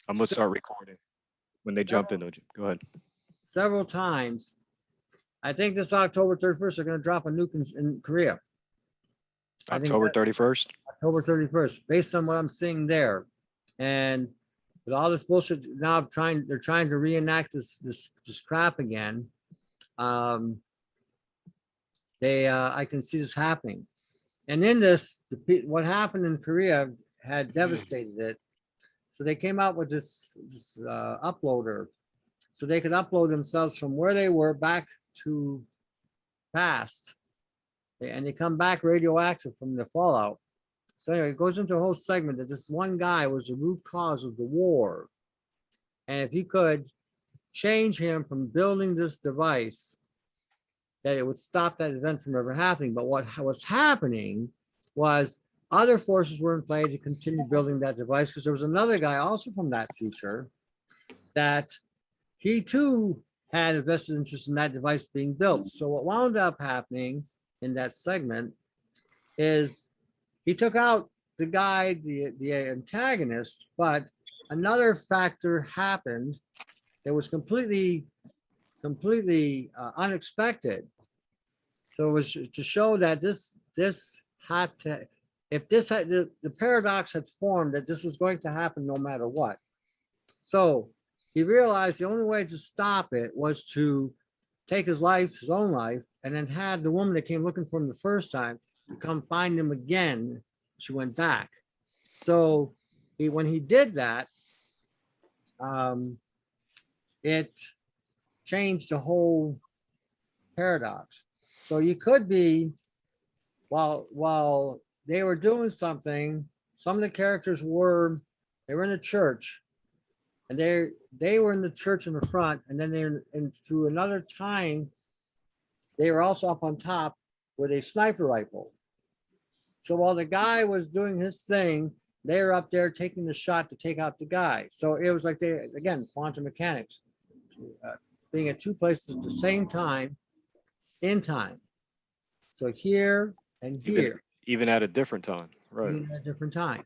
I'm gonna start recording when they jump in. Go ahead. Several times. I think this October 31st, they're going to drop a nuke in Korea. October 31st. October 31st, based on what I'm seeing there. And with all this bullshit now, they're trying to reenact this crap again. I can see this happening. And in this, what happened in Korea had devastated it. So they came out with this uploader, so they could upload themselves from where they were back to past, and they come back radioactive from the fallout. So anyway, it goes into a whole segment that this one guy was the root cause of the war, and if you could change him from building this device, that it would stop that event from ever happening. But what was happening was other forces were in play to continue building that device, because there was another guy also from that future that he too had a vested interest in that device being built. So what wound up happening in that segment is he took out the guy, the antagonist, but another factor happened that was completely unexpected. So it was to show that this had to, if this had the paradox had formed that this was going to happen no matter what. So he realized the only way to stop it was to take his own life, and then had the woman that came looking for him the first time to come find him again. She went back. So when he did that, it changed the whole paradox. So you could be, while they were doing something, some of the characters were in a church, and they were in the church in the front, and then through another time, they were also up on top with a sniper rifle. So while the guy was doing his thing, they were up there taking the shot to take out the guy. So it was like quantum mechanics, being at two places at the same time, in time. So here and here. Even at a different time, right? Even at a different time,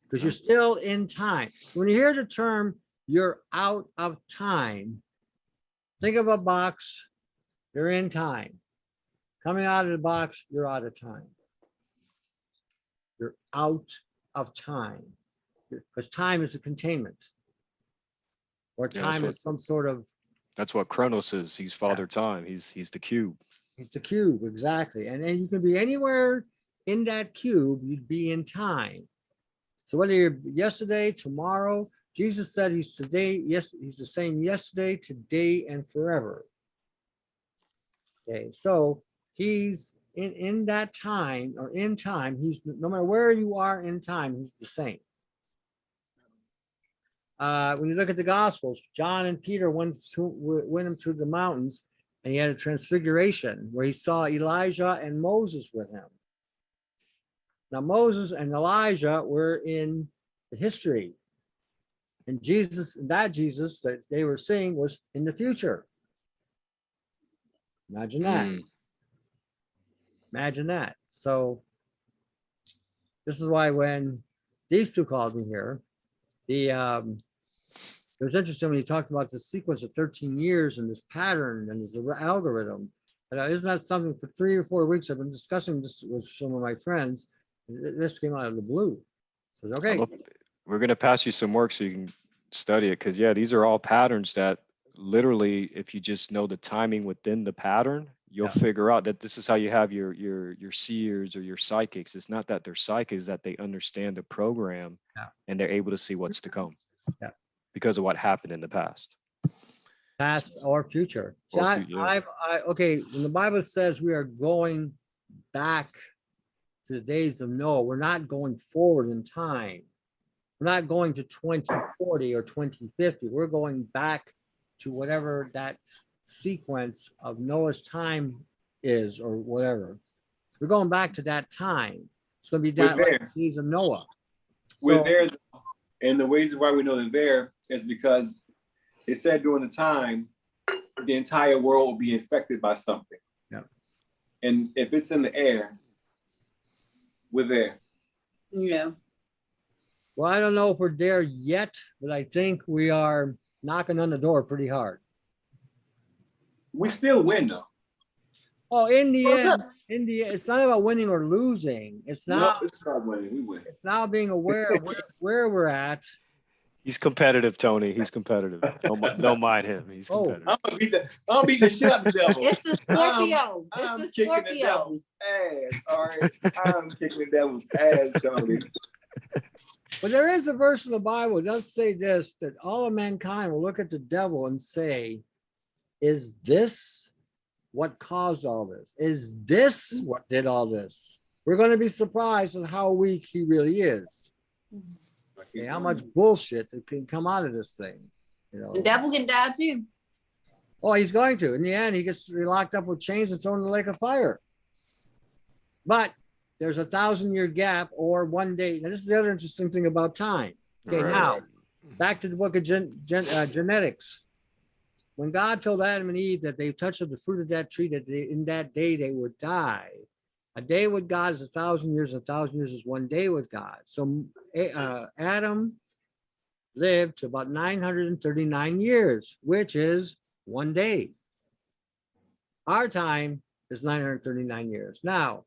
because you're still in time. When you hear the term, you're out of time, think of a box, you're in time. Coming out of the box, you're out of time. You're out of time, because time is a containment, or time is some sort of. That's what Kronos is. He's Father Time. He's the cube. He's the cube, exactly. And then you can be anywhere in that cube, you'd be in time. So whether you're yesterday, tomorrow, Jesus said he's today, yes, he's the same yesterday, today, and forever. Okay, so he's in that time, or in time, he's, no matter where you are in time, he's the same. When you look at the Gospels, John and Peter went him to the mountains, and he had a transfiguration where he saw Elijah and Moses with him. Now, Moses and Elijah were in the history, and that Jesus that they were seeing was in the future. Imagine that. Imagine that. So this is why when these two called me here, it was interesting when you talked about the sequence of 13 years and this pattern and this algorithm. And isn't that something for 3 or 4 weeks I've been discussing this with some of my friends? This came out of the blue. So okay. We're going to pass you some work so you can study it, because these are all patterns that literally, if you just know the timing within the pattern, you'll figure out that this is how you have your seers or your psychics. It's not that they're psychics, that they understand the program and they're able to see what's to come because of what happened in the past or future. So okay, when the Bible says we are going back to the days of Noah, we're not going forward in time. We're not going to 2040 or 2050. We're going back to whatever that sequence of Noah's time is, or whatever. We're going back to that time. It's going to be that like the days of Noah. We're there, and the reason why we know they're there is because it said during the time the entire world will be infected by something. Yeah. And if it's in the air, we're there. Yeah. Well, I don't know if we're there yet, but I think we are knocking on the door pretty hard. We still win though. Oh, in the Well, end, look. it's not about winning or losing. It's No, not. it's not winning. We win. It's now being aware of where we're at. He's competitive, Tony. He's competitive. Don't mind him. He's Oh. competitive. I'm gonna beat the shit out of the devil. It's the Scorpio. I'm It's the kicking the Scorpio. devil's ass. All right, I'm kicking the devil's ass, Tony. But there is a verse in the Bible that does say this, that all of mankind will look at the devil and say, is this what caused all this? Is this what did all this? We're going to be surprised at how weak he really is. Okay, how much bullshit that can come out of this thing. You know. The devil can die too. Oh, he's going to. In the end, he gets locked up with chains and thrown in the lake of fire. But there's 1,000-year gap or one day. Now, this is the other interesting thing about time. Okay, Right. now, back to the book of genetics. When God told Adam and Eve that they touched of the fruit of that tree, that in that day they would die. A day with God is 1,000 years. 1,000 years is one day with God. So Adam lived to about 939 years, which is one day. Our time is 939 years. Now,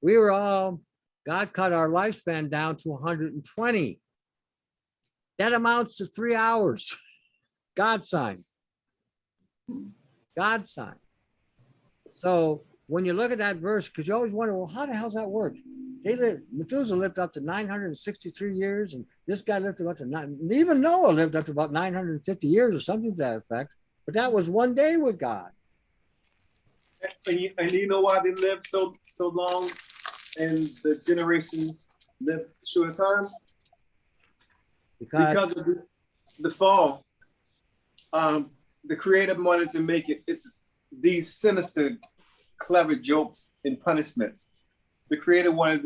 God cut our lifespan down to 120. That amounts to 3 hours. God's sign. God's sign. So when you look at that verse, because you always wonder, well, how the hell's that work? Methuselah lived up to 963 years, and this guy lived up to even Noah lived up to about 950 years or something to that effect. But that was one day with God. And you know why they lived so long, and the generations lived short times? Because of the fall. The creator wanted to make it's these sinister, clever jokes and punishments. The creator wanted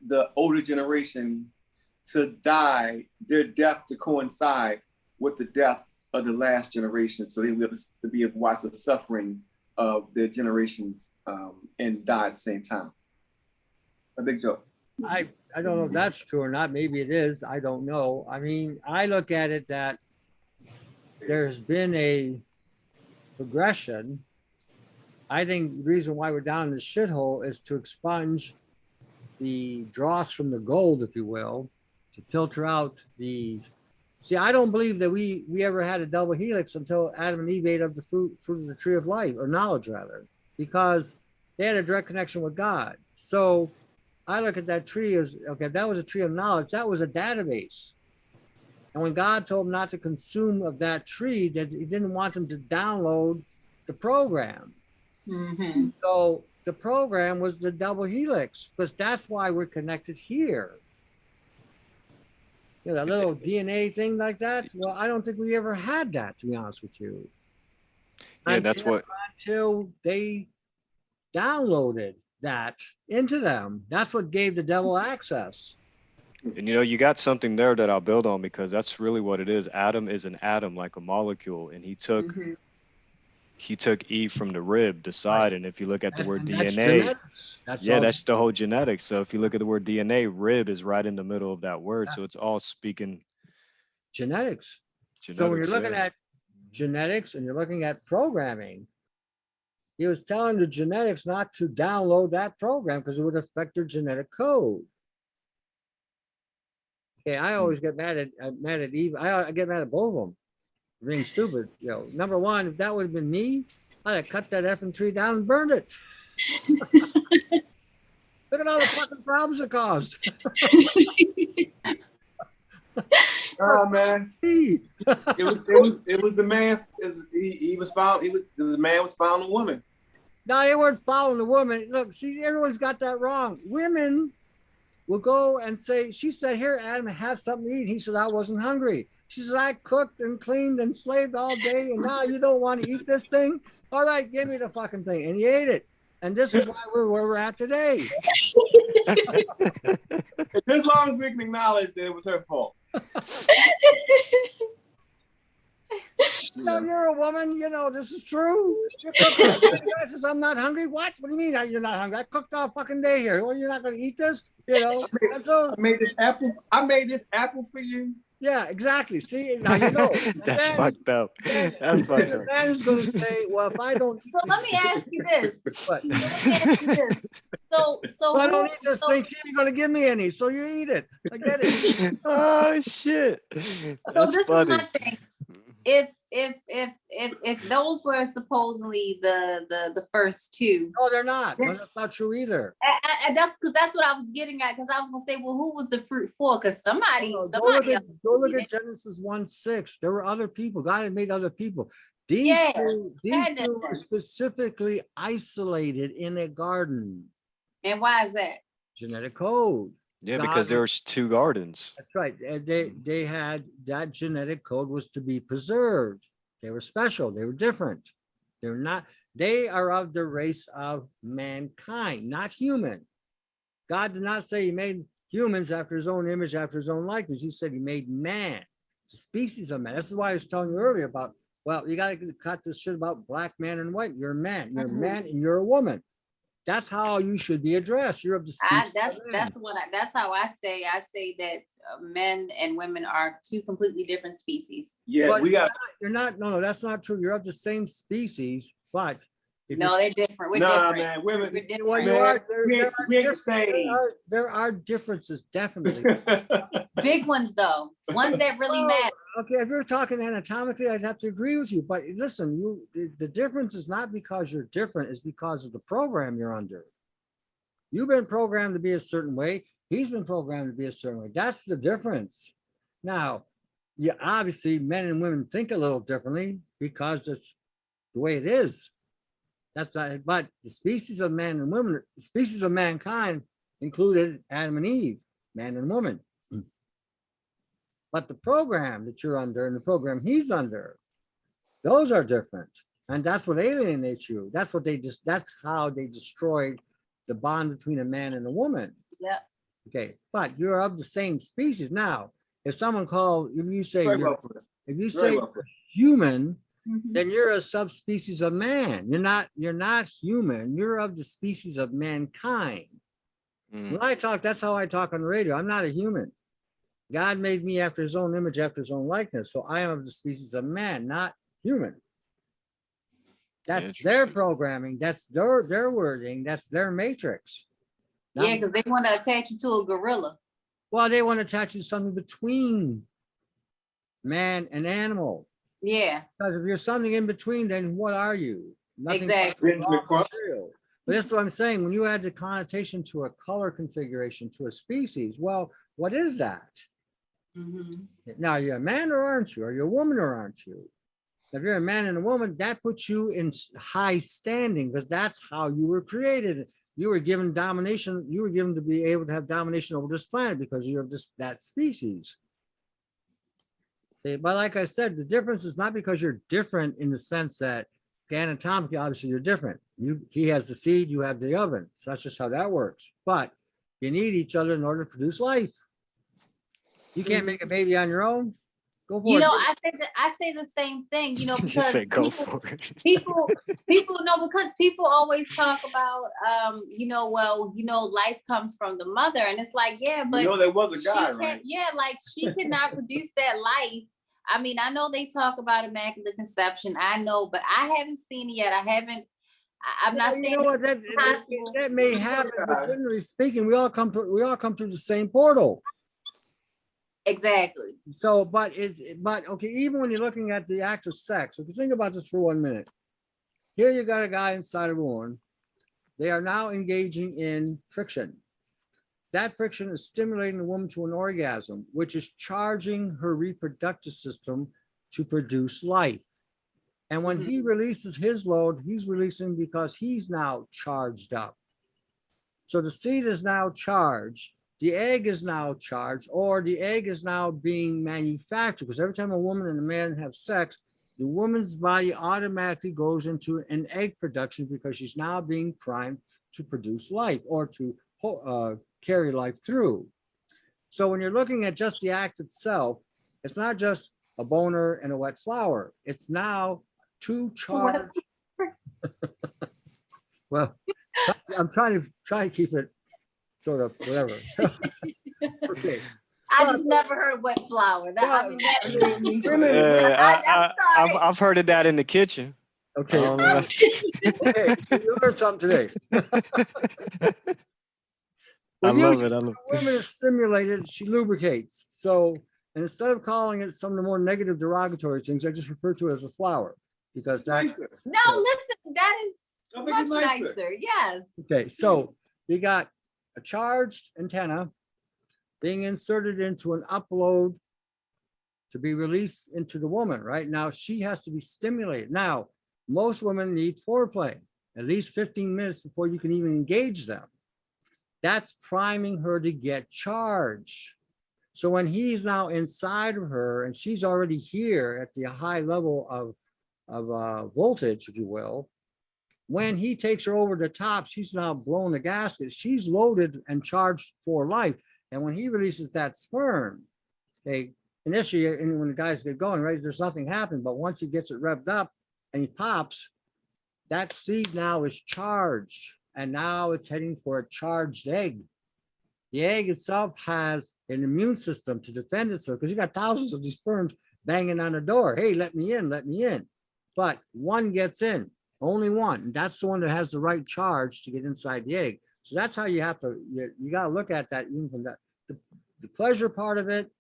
the older generation to die, their death to coincide with the death of the last generation, so they were able to be able to watch the suffering of their generations and die at the same time. A big joke. I don't know if that's true or not. Maybe it is. I don't know. I mean, I look at it that there's been a progression. I think the reason why we're down in this shithole is to expunge the dross from the gold, if you will, to filter out the. See, I don't believe that we ever had a double helix until Adam and Eve ate of the fruit of the tree of life, or knowledge rather, because they had a direct connection with God. So I look at that tree as, okay, that was a tree of knowledge. That was a database. And when God told them not to consume of that tree, that he didn't want them to download the program. Mm-hmm. So the program was the double helix, because that's why we're connected here. You know, that little DNA thing like that. Well, I don't think we ever had that, to be honest with you. Yeah, that's what. Until they downloaded that into them. That's what gave the devil access. And you know, you got something there that I'll build on, because that's really what it is. Adam is an atom, like a molecule, and he took Eve from the rib, the side. And if you look at the word DNA, that's the whole genetics. So if you look at the word DNA, rib is right in the middle of that word. So it's all speaking genetics. So when you're looking at genetics and you're looking at programming, he was telling the genetics not to download that program because it would affect their genetic code. Okay, I always get mad at Eve. I get mad at both of them. Being stupid. You know, number one, if that would have been me, I'd have cut that effing tree down and burned it. Look at all the fucking problems it caused. Oh man, it was the man. He was found. The man was found a woman. No, they weren't following the woman. Look, see, everyone's got that wrong. Women will go and say, she said, "Here, Adam, have something to eat." He said, "I wasn't hungry." She said, "I cooked and cleaned and slaved all day, and now you don't want to eat this thing? All right, give me the fucking thing." And he ate it. And this is why we're where we're at today. As long as we can acknowledge that it was her fault. So you're a woman. You know, this is true. You cook all the guy says, I'm not hungry. What? What do you mean you're not hungry? I cooked all fucking day here. Well, you're not going to eat this? You know, and so, I made this apple for you. yeah, exactly. See, now you know. And That's then- fucked up. then- That's fucked the up. man is going to say, well, if I don't eat So let me ask you this. what? Let me ask you this. So If I don't eat this so- thing, she ain't going to give me any. So you eat it. I get it. Oh shit. So That's this funny. is my thing. If those were supposedly the first two, No, they're not. No, that's not true either. that's because that's what I was getting at. Because I was gonna say, well, who was the fruit for? Because somebody Go else look did at it. Genesis 1:6. There were other people. God had made other people. These Yeah, these had two that. were specifically isolated in a garden. And why is that? Genetic code. Yeah, God because there was- was two gardens. That's right. And they had that genetic code was to be preserved. They were special. They were different. They're not. They are of the race of mankind, not human. God did not say he made humans after his own image, after his own likeness. He said he made man, the species of man. This is why I was telling you earlier about, well, you got to cut this shit about black man and white. You're a man. You're a Mhm. man and you're a woman. That's how you should be addressed. You're of the species That's of man. that's how I say. I say that men and women are two completely different species. Yeah, But we got. you're not, no, that's not true. You're of the same species, but if No, they're different. We're Nah, different. man, women. We're different. well, you Man, are, we ain't the same. there are differences, definitely. Big ones though, ones that really Well, matter. Okay, if you're talking anatomically, I'd have to agree with you. But listen, the difference is not because you're different, it's because of the program you're under. You've been programmed to be a certain way. He's been programmed to be a certain way. That's the difference. Now, yeah, obviously men and women think a little differently because it's the way it is. That's not, but the species of man and women, the species of mankind included Adam and Eve, man and woman. But the program that you're under and the program he's under, those are different. And that's what alienates you. That's what that's how they destroyed the bond between a man and a woman. Yep. Okay, but you're of the same species. Now, if someone if you say Very you're, well put. if you Very say well put. human, Mhm. then you're a subspecies of man. You're not human. You're of the species of mankind. Mm. When I talk, that's how I talk on the radio. I'm not a human. God made me after his own image, after his own likeness. So I am of the species of man, not human. That's their Interesting. programming. That's their wording. That's their matrix. Not- Yeah, because they want to attach you to a gorilla. Well, they want to attach you to something between man and animal. Yeah, Because if you're something in between, then what are you? Nothing but Exactly. Benjamin raw Crump. material. But that's what I'm saying. When you add the connotation to a color configuration, to a species, well, what is that? Mhm. Now, you're a man or aren't you? Are you a woman or aren't you? If you're a man and a woman, that puts you in high standing because that's how you were created. You were given domination. You were given to be able to have domination over this planet because you're that species. See, but like I said, the difference is not because you're different in the sense that anatomically, obviously, you're different. He has the seed, you have the oven. So that's just how that works. But you need each other in order to produce life. You can't make a baby on your own. Go for You it. know, I say the same thing. You know, You because say go people, for it. people know because people always talk about life comes from the mother, and it's like, yeah, but You know, there was a she guy, can't, right? yeah, like she cannot produce that life. I mean, I know they talk about immaculate conception. I know, but I haven't seen it yet. I'm not saying You know what? That may happen, but generally speaking, we all come through the same portal. exactly. So, but okay, even when you're looking at the act of sex, if you think about this for 1 minute, here you got a guy inside a woman. They are now engaging in friction. That friction is stimulating the woman to an orgasm, which is charging her reproductive system to produce life. And when he releases his load, he's releasing because he's now charged up. So the seed is now charged. The egg is now charged, or the egg is now being manufactured. Because every time a woman and a man have sex, the woman's body automatically goes into an egg production because she's now being primed to produce life or to carry life through. So when you're looking at just the act itself, it's not just a boner, and a wet flower. It's now two charged. Well, I'm trying to keep it sort of whatever. Okay. I just never heard wet flower. That, I mean, that I mean, is, women, I'm sorry. I've heard of that in the kitchen. okay, I don't know. okay, you learned something today. I Well, love usually it. I love when a woman is stimulated, she lubricates. So instead of calling it some of the more negative derogatory things, I just refer to it as a flower because that's Nicer. No, listen, that is I think much it's nicer. nicer. Yes. okay. So you got a charged antenna being inserted into an upload to be released into the woman. Right now, she has to be stimulated. Now, most women need foreplay, at least 15 minutes before you can even engage them. That's priming her to get charged. So when he's now inside of her and she's already here at the high level of voltage, if you will, when he takes her over the top, she's now blown the gasket. She's loaded and charged for life. And when he releases that sperm, initially, and when the guys get going, right, there's nothing happening. But once he gets it revved up and he pops, that seed now is charged. And now it's heading for a charged egg. The egg itself has an immune system to defend itself because you got thousands of these sperms banging on the door. Hey, let me in, let me in. But one gets in, only one. And that's the one that has the right charge to get inside the egg. So that's how you have to, you got to look at that even from that. The pleasure part of it,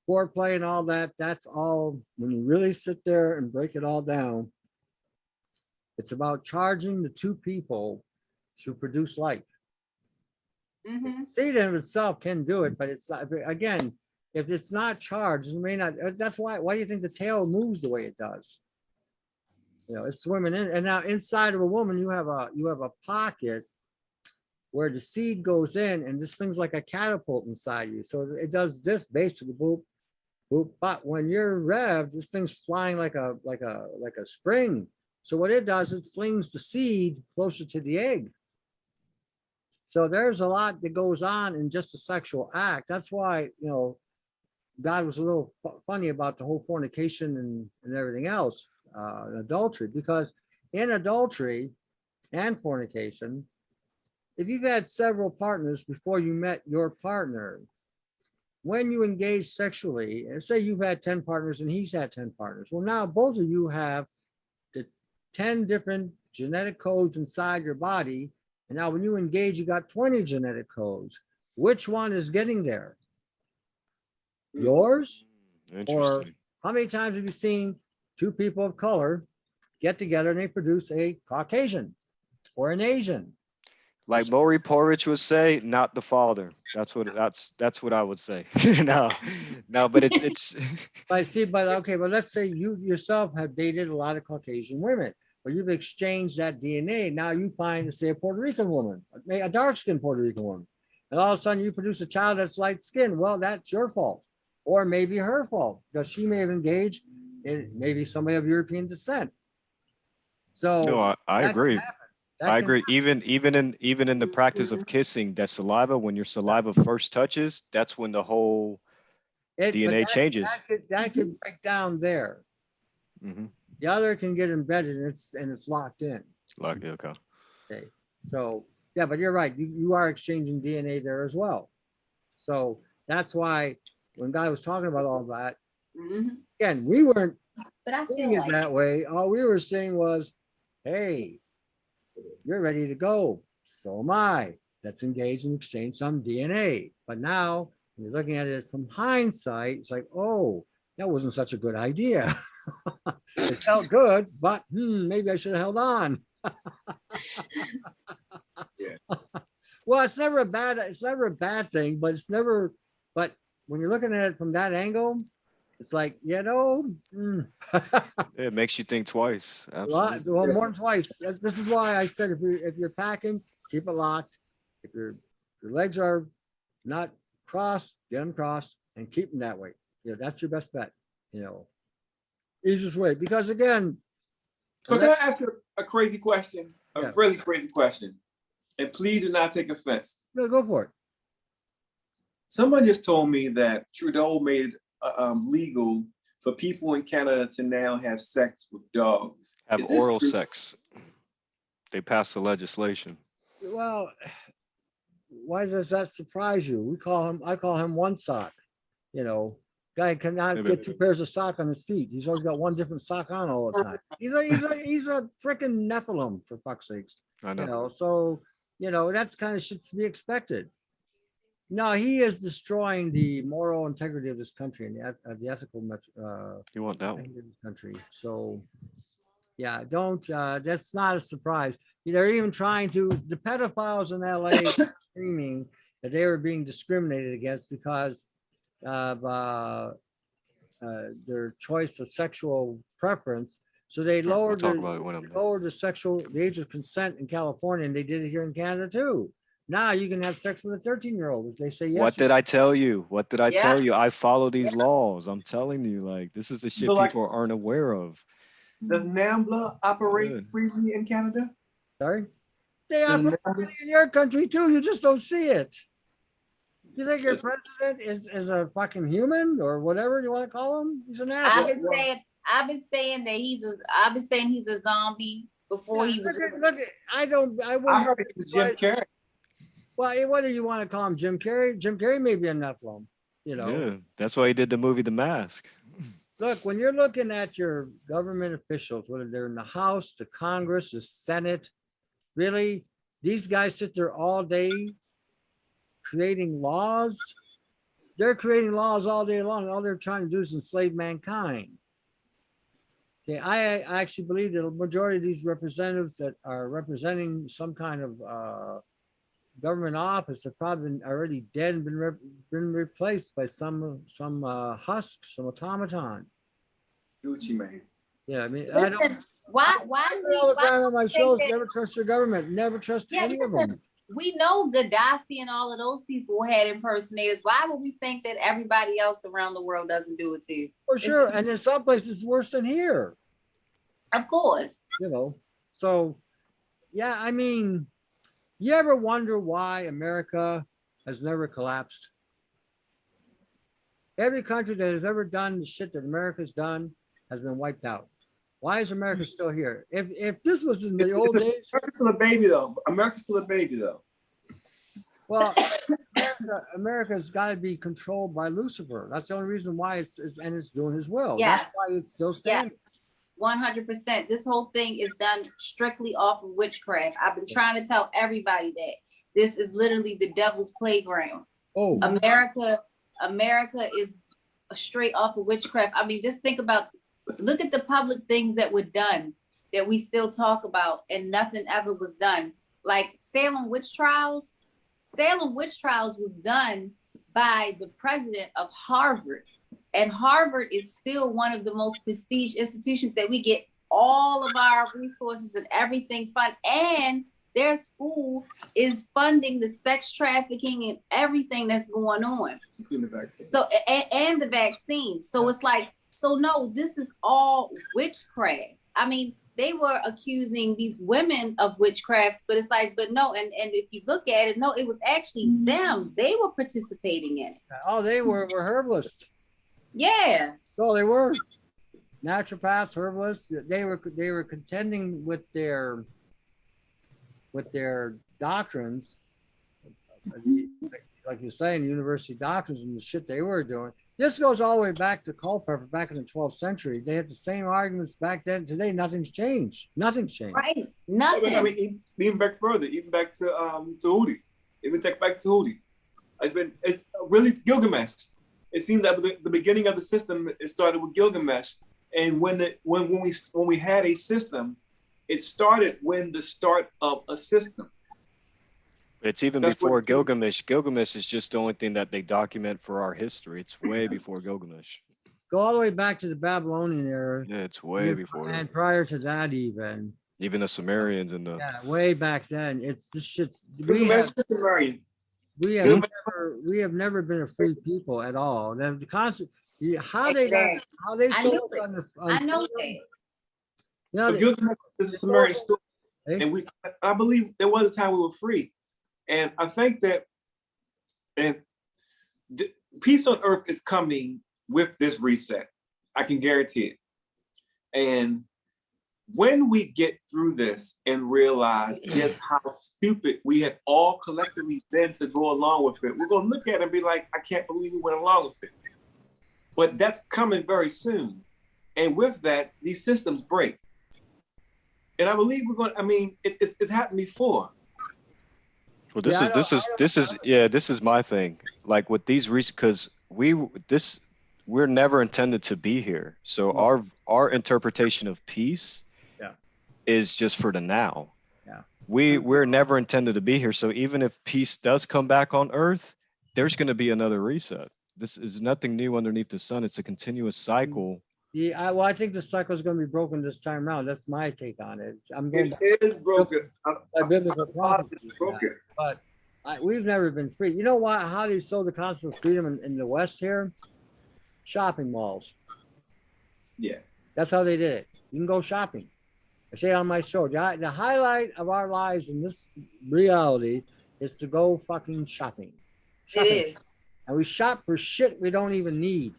foreplay and all that, that's all, when you really sit there and break it all down, it's about charging the two people to produce life. Mhm. Seed in itself can do it, but it's not, again, if it's not charged, it may not. That's why do you think the tail moves the way it does? You know, it's swimming in, and now inside of a woman, you have a pocket where the seed goes in, and this thing's like a catapult inside you. So it does this basically, boop, boop. But when you're revved, this thing's flying like a spring. So what it does, it flings the seed closer to the egg. So there's a lot that goes on in just a sexual act. That's why, God was a little funny about the whole fornication and everything else, adultery, because in adultery and fornication, if you've had several partners before you met your partner, when you engage sexually, and say you've had 10 partners and he's had 10 partners, well, now both of you have the 10 different genetic codes inside your body. And now when you engage, you got 20 genetic codes. Which one is getting there? Yours? Or how many times have you seen two people of color get together and they produce a Caucasian or an Asian? Like Maury Povich would say, not the father. That's what I would say. No, but it's But let's say you yourself have dated a lot of Caucasian women, but you've exchanged that DNA. Now you find, say, a Puerto Rican woman, a dark-skinned Puerto Rican woman, and all of a sudden you produce a child that's light-skinned. Well, that's your fault, or maybe her fault, because she may have engaged in maybe somebody of European descent. So no, I agree. I agree. Happen. Even in the practice of kissing, that saliva, when your saliva first touches, that's when the whole DNA changes. That could break down there. Mm-hmm. The other can get embedded and it's locked in. Like, okay. Okay. So yeah, but you're right. You are exchanging DNA there as well. So that's why when God was talking about all that, again, we weren't seeing it that way. All we were saying was, hey, you're ready to go. So am I. Let's engage and exchange some DNA. But now when you're looking at it from hindsight, it's like, oh, that wasn't such a good idea. It felt good, but maybe I should have held on. Yeah. Well, it's never a bad thing, but but when you're looking at it from that angle, it's like, It makes you think twice. Absolutely. well, more than twice. This is why I said if you're packing, keep it locked. If your legs are not crossed, get them crossed and keep them that way. Yeah, that's your best bet. Easiest way, because again. So can I ask you a crazy question? Yeah. Really crazy question. And please do not take offense. No, go for it. Someone just told me that Trudeau made legal for people in Canada to now have sex with dogs. Have Is this oral true? sex. They passed the legislation. Well, why does that surprise you? I call him one sock. You know, guy cannot Maybe. get two pairs of sock on his feet. He's always got one different sock on all the time. He's a freaking Nephilim, for fuck's sakes. I know. You know, so that's kind of shit to be expected. No, he is destroying the moral integrity of this country and the ethical You want that one? of this country. So yeah, don't that's not a surprise. They're even trying to, the pedophiles in LA screaming that they were being discriminated against because of their choice of sexual preference. So they We'll lowered talk about it when I'm done. the age of consent in California, and they did it here in Canada too. Now you can have sex with a 13-year-old if they say yes. What did I tell you? What did I Yeah. tell you? I follow these laws. I'm telling you, like, this is the shit So, like- people aren't aware of. Does NAMBLA operate Good. freely in Canada? Sorry? They Does operate NAMBLA- in your country too. You just don't see it. You think your president is a fucking human or whatever you want to call him? He's an asshole. I've been saying that he's a zombie before he was. Look at, I I wouldn't. heard it was Jim Carrey. Well, what do you want to call him? Jim Carrey? Jim Carrey may be a Nephilim, you know. Yeah, that's why he did the movie The Mask. Look, when you're looking at your government officials, whether they're in the House, the Congress, the Senate, really, these guys sit there all day creating laws. They're creating laws all day long. All they're trying to do is enslave mankind. Okay, I actually believe that a majority of these representatives that are representing some kind of government office have probably been already dead and been replaced by some husk, some automaton. Gucci man. Yeah, I mean, I don't. Listen, why I is say all the time on my shows, that- never trust your government. Never trust Yeah, any of listen, them. we know Gaddafi and all of those people had impersonators. Why would we think that everybody else around the world doesn't do it too? For sure, and in some places worse than here. Of course. You know, so yeah, I mean, you ever wonder why America has never collapsed? Every country that has ever done the shit that America's done has been wiped out. Why is America still here? If this was in the old days, America's still a baby though. America's still a baby though. well, America's got to be controlled by Lucifer. That's the only reason why it's doing his will. Yeah. That's why it's still standing. 100%. This whole thing is done strictly off of witchcraft. I've been trying to tell everybody that this is literally the devil's playground. Oh, America is straight off of witchcraft. I mean, just look at the public things that were done that we still talk about and nothing ever was done. Like Salem witch trials. Salem witch trials was done by the president of Harvard. And Harvard is still one of the most prestigious institutions that we get all of our resources and everything fund. And their school is funding the sex trafficking and everything that's going on. Including the vaccine. So, and the vaccine. So it's like, so no, this is all witchcraft. I mean, they were accusing these women of witchcrafts, but it's like, but no, and if you look at it, no, it was actually them. They were participating in it. oh, they were herbalists. Yeah. No, they were naturopaths, herbalists. They were contending with their doctrines, like you're saying, university doctrines and the shit they were doing. This goes all the way back to Culpeper, back in the 12th century. They had the same arguments back then. Today, nothing's changed. Nothing's changed. Right. Nothing. I mean, even back further, even back to Hootie. Even take back to Hootie. It's really Gilgamesh. It seemed that the beginning of the system, it started with Gilgamesh, and when we had a system, it started when the start of a system. It's even That's before what's- Gilgamesh. Gilgamesh is just the only thing that they document for our history. It's way before Gilgamesh. Go all the way back to the Babylonian era. Yeah, it's way before And that. prior to that, even The Sumerians and the way back then. It's this shit's Gilgamesh is Sumerian. we have never been a free people at all. The concept, how they I sold knew us it. on I know freedom, that. you know, But Gilgamesh is a Sumerian story, Hey? and I believe there was a time we were free, and I think that, and the peace on earth is coming with this reset. I can guarantee it. And when we get through this and realize just how stupid we have all collectively been to go along with it, we're going to look at it and be like, I can't believe we went along with it. But that's coming very soon. And with that, these systems break. And I believe we're going to, I mean, it's happened before. Well, this is my thing. Like with these because we're never intended to be here. So our interpretation of peace is just for the now. Yeah. We're never intended to be here. So even if peace does come back on Earth, there's going to be another reset. This is nothing new underneath the sun. It's a continuous cycle. Yeah, well, I think the cycle is going to be broken this time around. That's my take on it. It is broken. Biblical prophecy, It's broken. but we've never been free. You know why? How do you sow the concept of freedom in the West here? Shopping malls. Yeah. That's how they did it. You can go shopping. I say on my show, the highlight of our lives in this reality is to go fucking shopping. It is. And we shop for shit we don't even need.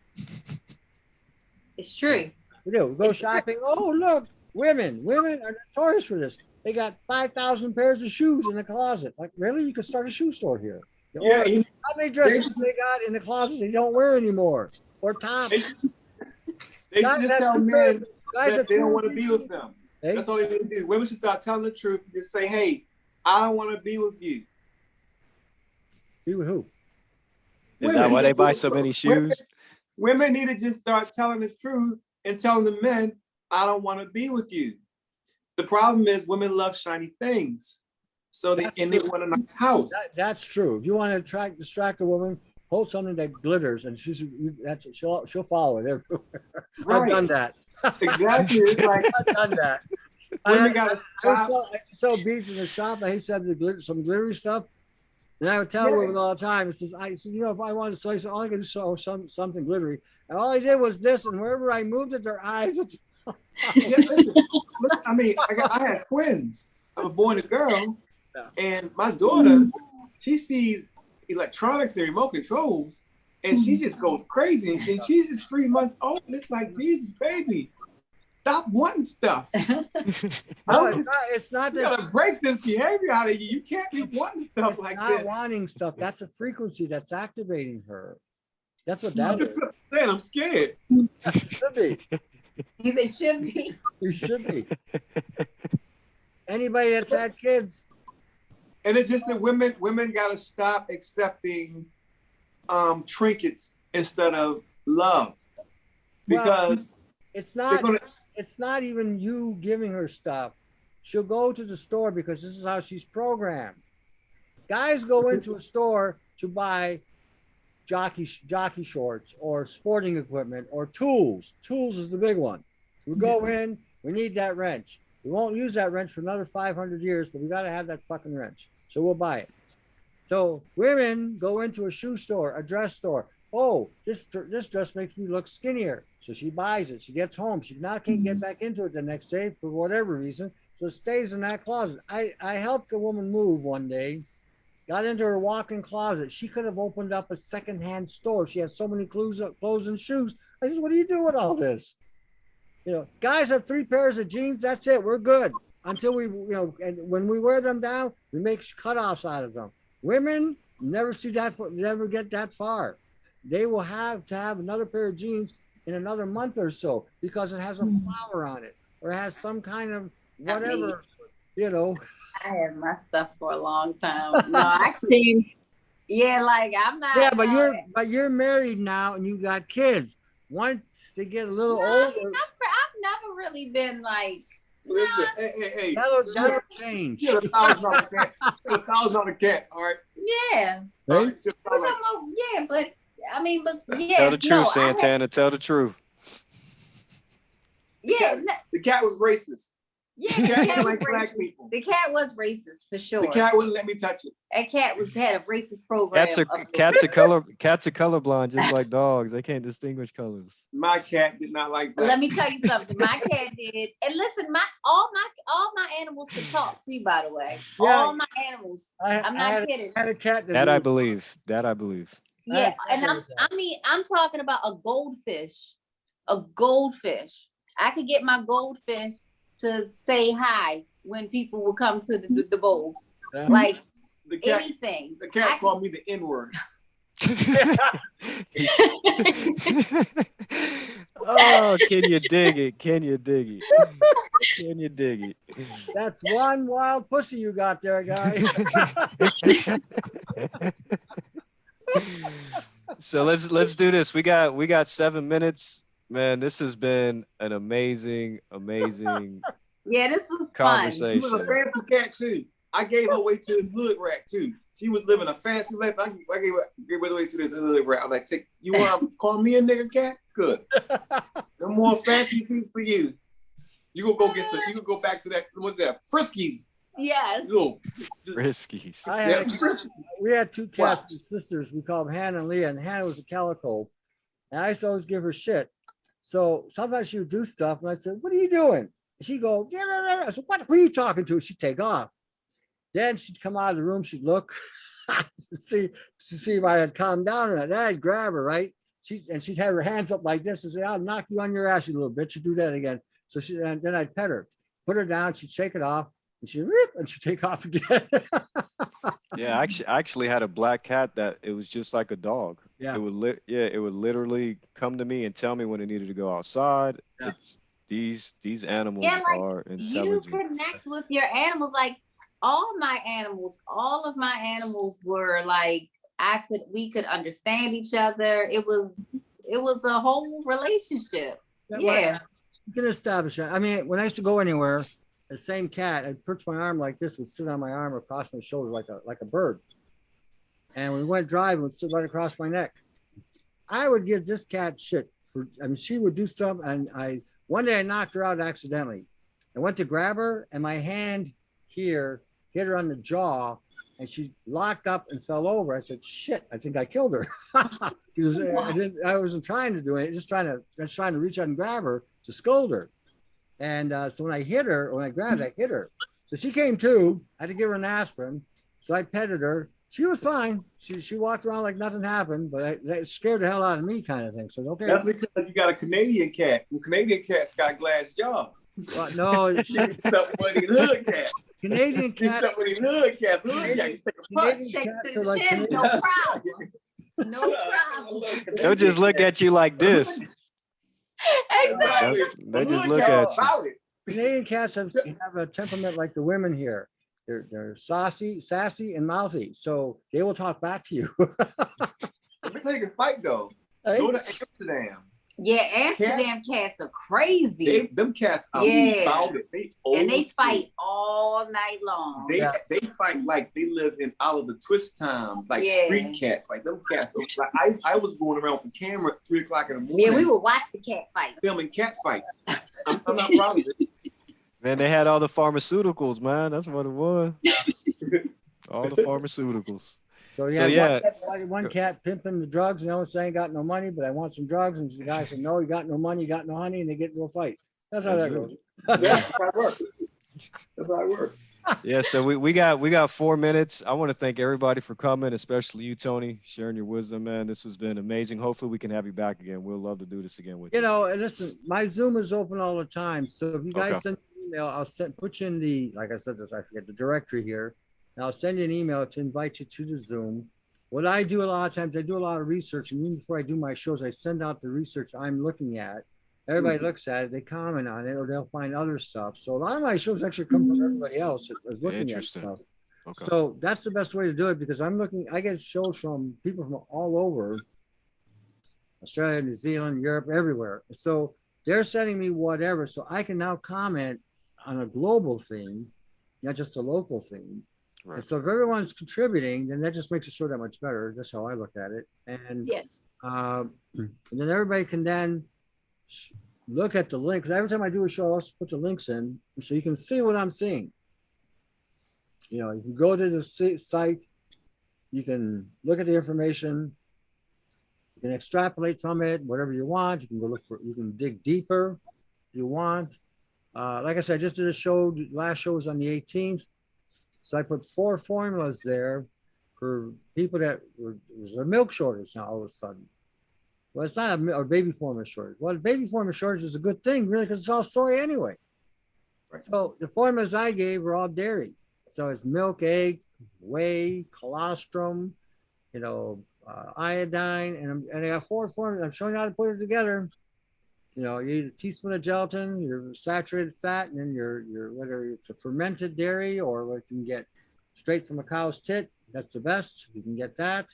It's true. We do. We go shopping. Oh, look, women are notorious for this. They got 5,000 pairs of shoes in the closet. Like, really? You could start a shoe store here. Yeah. How many dresses they got in the closet they don't wear anymore? Or tops? They should just tell men that they don't want to be with them. Hey? That's all they need to do. Women should start telling the truth and just say, hey, I don't want to be with you. Be with who? Is that why they buy so many shoes? Women need to just start telling the truth and telling the men, I don't want to be with you. The problem is women love shiny things. So they want a nice house. That's true. If you want to distract a woman, hold something that glitters and she'll follow it everywhere. Right. I've done that. Exactly. It's like I've done that. I sell beads in the shop. I used to have some glittery stuff. And I would tell women all the time, if I wanted to sell, all I could do is sew something glittery. And all I did was this, and wherever I moved it, their eyes would I mean, I had twins. I was a boy and a girl. And my daughter, she sees electronics and remote controls, and she just goes crazy. And she's just 3 months old. And it's like, Jesus, baby, stop wanting stuff. No, it's not You that. gotta break this behavior out of you. You can't be wanting stuff like Not this. wanting stuff. That's a frequency that's activating her. That's what I'm that just is. saying, I'm scared. Should be. They should be. You should be. Anybody that's had kids. And it's just that women gotta stop accepting trinkets instead of love. Because it's not even you giving her stuff. She'll go to the store because this is how she's programmed. Guys go into a store to buy jockey shorts or sporting equipment or tools. Tools is the big one. We go in, we need that wrench. We won't use that wrench for another 500 years, but we got to have that fucking wrench. So we'll buy it. So women go into a shoe store, a dress store. Oh, this dress makes me look skinnier. So she buys it. She gets home. She now can't get back into it the next day for whatever reason. So it stays in that closet. I helped a woman move one day. Got into her walk-in closet. She could have opened up a secondhand store. She had so many clothes and shoes. I said, what do you do with all this? Guys have 3 pairs of jeans. That's it. We're good. Until we, and when we wear them down, we make cutoffs out of them. Women never get that far. They will have to have another pair of jeans in another month or so because it has a flower on it or it has some kind of whatever, I had my stuff for a long time. No, I think, I'm not. Yeah, but you're married now and you got kids. Once they get a little older, I've never really been like. Listen, hey. That'll change. Get $1,000 cat. All right. Yeah. Right? Tell the truth, Santana. Tell the truth. Yeah. The cat was racist. Yeah, The cat didn't like black people. The cat was racist for sure. The cat wouldn't let me touch it. That cat had a racist program. Cats are colorblind just like dogs. They can't distinguish colors. My cat did not like black. Let me tell you something. My cat did. And listen, all my animals can talk. See, by the way, Yeah. all my animals. I'm not kidding. I had a cat That I believe. Yeah, I and agree with that. I mean, I'm talking about a goldfish. A goldfish. I could get my goldfish to say hi when people will come to the bowl. Yeah. Like The cat, anything. the cat called me the N-word. Oh, can you dig it? Can you dig it? Can you dig it? That's one wild pussy you got there, guy. So let's do this. We got 7 minutes. Man, this has been an amazing Yeah, this was fun. She was a conversation. fancy cat too. I gave her away to his hood rat too. She was living a fancy life. I gave her away to this hood rat. I'm like, you want to call me a nigga cat? Good. No more fancy food for you. You go get some. You can go back to that. What's that? Friskies. Yes. Yo, Riskies. We had two cats, sisters. We called them Hannah and Leah, and Hannah was a calico. And I used to always give her shit. So sometimes she would do stuff, and I said, "What are you doing?" And she'd go, "Yeah." I said, "What? Who are you talking to?" She'd take off. Then she'd come out of the room. She'd look to see if I had calmed down or not. Then I'd grab her, right? She'd have her hands up like this and say, "I'll knock you on your ass, you little bitch." You do that again. So and then I'd pet her, put her down. She'd shake it off, and she'd take off again. Yeah, I actually had a black cat that it was just like a dog. Yeah. It would literally come to me and tell me when it needed to go outside. Yeah. It's these animals Yeah, like are you intelligent. connect with your animals. Like all of my animals were like we could understand each other. It was a whole relationship. Yeah. You can establish that. I mean, when I used to go anywhere, the same cat, I'd perch my arm like this, would sit on my arm across my shoulder like a bird. And when we went driving, would sit right across my neck. I would give this cat shit for. I mean, she would do something, and one day I knocked her out accidentally. I went to grab her, and my hand here hit her on the jaw, and she locked up and fell over. I said, "Shit, I think I killed her." Because I wasn't trying to do it, just trying to reach out and grab her to scold her. And so when I grabbed her, I hit her. So she came to. I had to give her an aspirin. So I petted her. She was fine. She walked around like nothing happened, but that scared the hell out of me, kind of thing. So okay. That's because you got a Canadian cat. Well, Canadian cats got glass jaws. Well, no, Somebody hood cat. Canadian cat. Somebody hood cat. Hood cat. You take a punch. Take cats the are like chin, no Canadian- problem. No problem. They'll just look at you like this. Exactly. They just look at you. Canadian cats have a temperament like the women here. They're sassy, and mouthy, so they will talk back to you. Let me tell you a fight though. Hey? Go to Amsterdam. Yeah, Amsterdam cats are crazy. Them cats are Yeah. about it. And they fight all night long. They fight like they live in Oliver Twist times, like street cats. Like them cats. Like I was going around with the camera at 3:00 in the morning. Yeah, we would watch the cat fight. Filming cat fights. I'm not proud of it. Man, they had all the pharmaceuticals, man. That's what it was. All the pharmaceuticals. So yeah. One cat pimping the drugs, and the other saying, "Got no money, but I want some drugs." And the guy said, "No, you got no money, you got no honey," and they get into a fight. That's how that goes. That's how it works. That's how it works. Yeah, so we got 4 minutes. I want to thank everybody for coming, especially you, Tony, sharing your wisdom, man. This has been amazing. Hopefully we can have you back again. We'll love to do this again with you. You know, and listen, my Zoom is open all the time. So if you guys send me an email, I'll put you in the, like I said, I forget the directory here. And I'll send you an email to invite you to the Zoom. What I do a lot of times, I do a lot of research, and even before I do my shows, I send out the research I'm looking at. Everybody looks at it, they comment on it, or they'll find other stuff. So a lot of my shows actually come from everybody else that is looking at stuff. Okay. So that's the best way to do it, because I get shows from people from all over, Australia, New Zealand, Europe, everywhere. So they're sending me whatever, so I can now comment on a global theme, not just a local theme. Right. And so if everyone's contributing, then that just makes the show that much better. That's how I look at it. And Yes. and then everybody can then look at the link. Every time I do a show, I also put the links in so you can see what I'm seeing. You know, you can go to the site, you can look at the information, you can extrapolate from it, whatever you want. You can go you can dig deeper if you want. Like I said, I just did a show, last show was on the 18th. So I put 4 formulas there for people that there's a milk shortage now all of a sudden. Well, it's not a baby formula shortage. Well, baby formula shortage is a good thing, really, because it's all soy anyway. Right. So the formulas I gave were all dairy. So it's milk, egg, whey, colostrum, iodine, and I got 4 formulas. I'm showing you how to put it together. You eat a teaspoon of gelatin, your saturated fat, and then your whether it's a fermented dairy or what you can get straight from a cow's tit. That's the best. You can get that,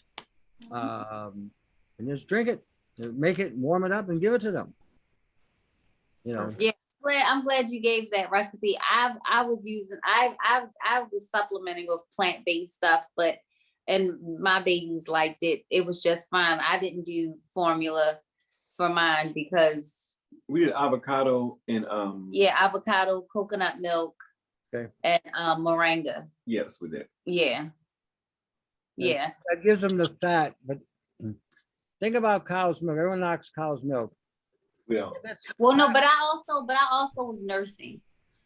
and just drink it. Make it, warm it up, and give it to them. Yeah, I'm glad you gave that recipe. I was supplementing with plant-based stuff, and my babies liked it. It was just fine. I didn't do formula for mine because we did avocado and avocado, coconut milk, okay, and moringa. Yes, we did. Yeah. That gives them the fat, but think about cow's milk. Everyone knocks cow's milk. Yeah. Well, no, but I also was nursing.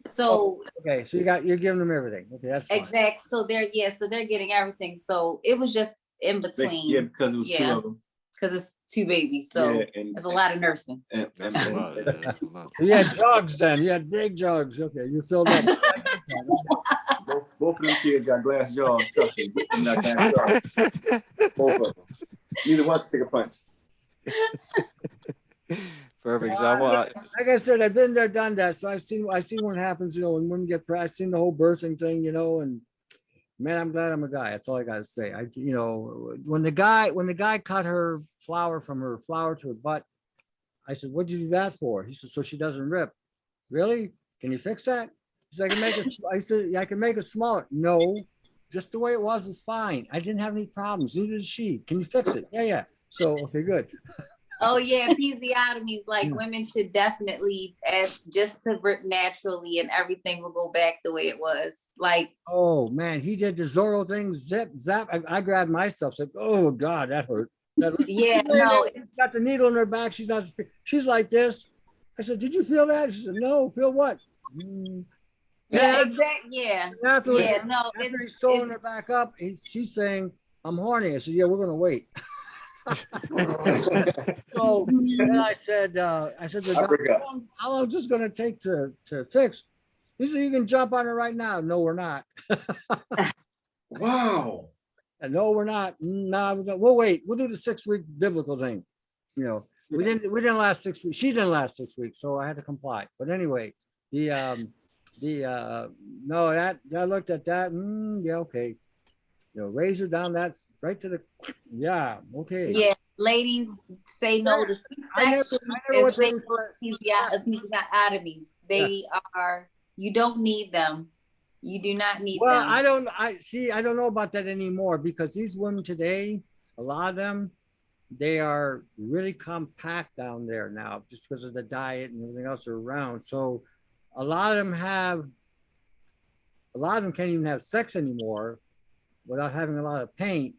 So okay, so you're giving them everything. Okay, that's fine. exact. So they're getting everything. So it was just in between. Yeah, because it was 2 of them. Because it's 2 babies, so it's a lot of nursing. That's a lot. That's a lot. You had jugs then. You had big jugs. Okay, you filled up. Both of them kids got glass jaws. Trust me, both of them got glass jaws. Both of them. Neither one can take a punch. Perfect example. Like I said, I've been there, done that. So I've seen what happens, when women get pregnant. I've seen the whole birthing thing, and man, I'm glad I'm a guy. That's all I gotta say. When the guy cut her flower from her flower to her butt, I said, "What'd you do that for?" He said, "So she doesn't rip." Really? Can you fix that? He said, "I can make it." I said, "Yeah, I can make it smaller." No, just the way it was fine. I didn't have any problems. Neither did she. Can you fix it? Yeah. So okay, good. Oh yeah, episiotomies, women should definitely ask just to rip naturally, and everything will go back the way it was. Oh man, he did the Zorro thing, zip, zap. I grabbed myself, said, "Oh God, that hurt." Yeah, no. She's got the needle in her back. She's like this. I said, "Did you feel that?" She said, "No, feel what?" Yeah, exactly. Yeah. Afterwards, No. After he's sewing her back up, she's saying, "I'm horny." I said, "Yeah, we're gonna wait." So then I said, "How long is this gonna take to fix?" He said, "You can jump on it right now." No, we're not. Wow. And no, we're not. No, we'll wait. We'll do the 6-week biblical thing. We didn't last 6 weeks. She didn't last 6 weeks, so I had to comply. But anyway, no, that I looked at that. Yeah, okay. Razor down. That's right to the. Yeah, okay. Yeah, ladies, say no to C-section and say episiotomies. They are. You don't need them. You do not need them. Well, I don't know about that anymore, because these women today, a lot of them, they are really compact down there now, just because of the diet and everything else around. So a lot of them can't even have sex anymore without having a lot of pain.